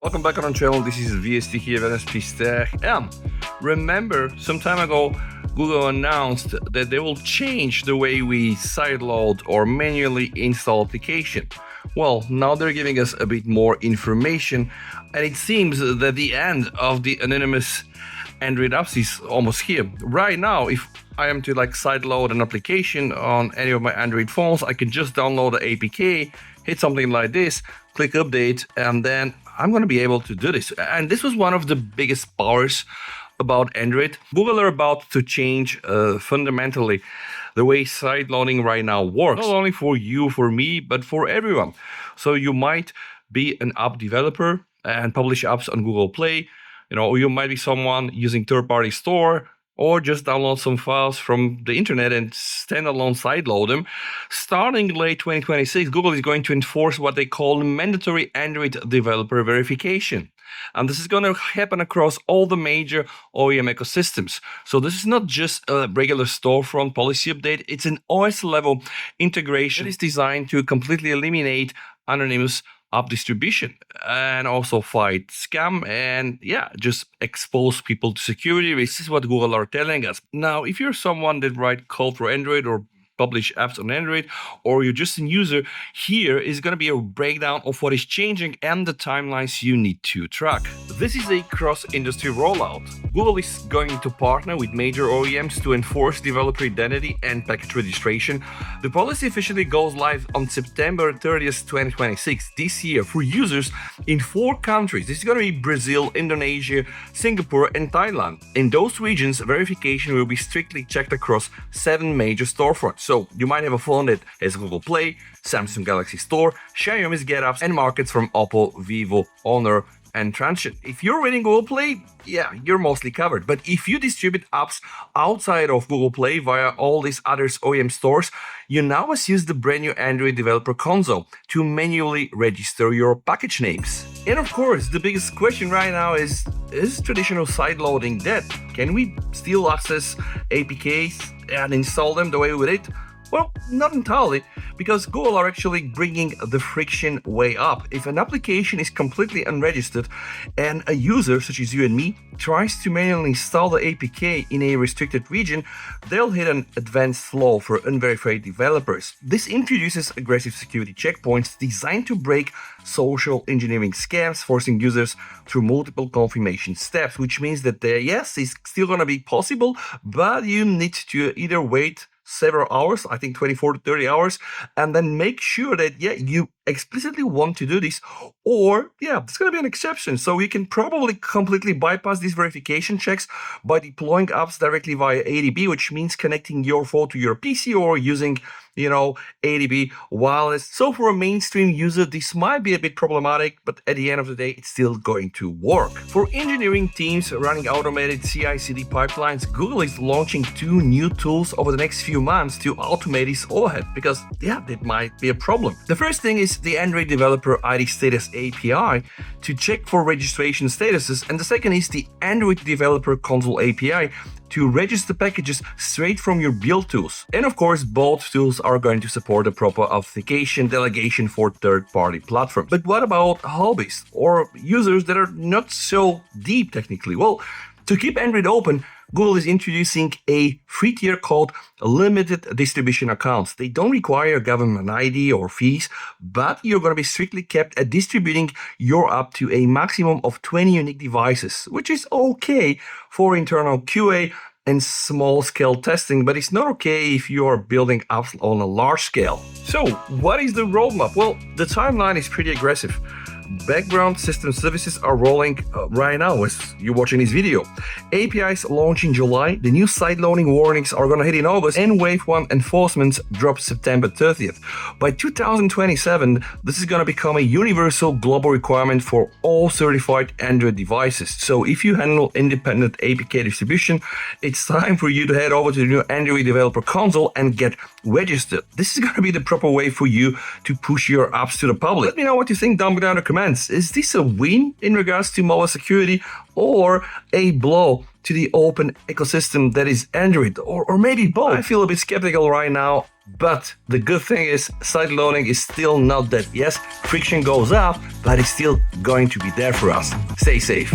Welcome back on our channel. This is VST here, NSP Stack. And remember, some time ago, Google announced that they will change the way we sideload or manually install application. Well, now they're giving us a bit more information, and it seems that the end of the anonymous Android apps is almost here. Right now, if I am to sideload an application on any of my Android phones, I can just download the APK, hit something like this, click update, and then I'm going to be able to do this. And this was one of the biggest powers about Android. Google are about to change fundamentally the way sideloading right now works. Not only for you, for me, but for everyone. So you might be an app developer and publish apps on Google Play, or you might be someone using third-party store, or just download some files from the internet and standalone sideload them. Starting late 2026, Google is going to enforce what they call mandatory Android developer verification. And this is going to happen across all the major OEM ecosystems. So this is not just a regular storefront policy update, it's an OS level integration that is designed to completely eliminate anonymous app distribution and also fight scam and just expose people to security risks. This is what Google are telling us. Now, if you're someone that write code for Android or publish apps on Android, or you're just a user, here is going to be a breakdown of what is changing and the timelines you need to track. This is a cross-industry rollout. Google is going to partner with major OEMs to enforce developer identity and package registration. The policy officially goes live on September 30th, 2026, this year, for users in 4 countries. This is going to be Brazil, Indonesia, Singapore, and Thailand. In those regions, verification will be strictly checked across 7 major storefronts. So you might have a phone that has Google Play, Samsung Galaxy Store, Xiaomi's Get Apps, and markets from Oppo, Vivo, Honor, and Transsion. If you're reading Google Play, you're mostly covered. But if you distribute apps outside of Google Play via all these other OEM stores, you now must use the brand new Android Developer Console to manually register your package names. And of course, the biggest question right now is traditional sideloading dead? Can we still access APKs and install them the way we did? Well, not entirely, because Google are actually bringing the friction way up. If an application is completely unregistered and a user, such as you and me, tries to manually install the APK in a restricted region, they'll hit an advanced flow for unverified developers. This introduces aggressive security checkpoints designed to break social engineering scams, forcing users through multiple confirmation steps, which means that it's still going to be possible, but you need to either wait several hours, I think 24 to 30 hours, and then make sure that you explicitly want to do this, or there's going to be an exception. So you can probably completely bypass these verification checks by deploying apps directly via ADB, which means connecting your phone to your PC or using ADB wireless. So for a mainstream user, this might be a bit problematic, but at the end of the day, it's still going to work. For engineering teams running automated CI/CD pipelines, Google is launching 2 new tools over the next few months to automate this overhead, because that might be a problem. The first thing is the Android Developer ID Status API to check for registration statuses, and the second is the Android Developer Console API to register packages straight from your build tools. And of course, both tools are going to support a proper authentication delegation for third-party platforms. But what about hobbyists or users that are not so deep technically? Well, to keep Android open, Google is introducing a free tier called limited distribution accounts. They don't require government ID or fees, but you're going to be strictly kept at distributing your app to a maximum of 20 unique devices, which is okay for internal QA and small-scale testing, but it's not okay if you are building apps on a large scale. So, what is the roadmap? Well, the timeline is pretty aggressive. Background system services are rolling right now as you're watching this video. APIs launch in July, the new sideloading warnings are going to hit in August, and Wave 1 enforcement drops September 30th. By 2027, this is going to become a universal global requirement for all certified Android devices. So if you handle independent APK distribution, it's time for you to head over to the new Android Developer Console and get registered. This is going to be the proper way for you to push your apps to the public. Let me know what you think down below in the comments. comments. Is this a win in regards to mobile security or a blow to the open ecosystem that is Android, or maybe both? I feel a bit skeptical right now, but the good thing is sideloading is still not dead. Yes, friction goes up, but it's still going to be there for us. Stay safe.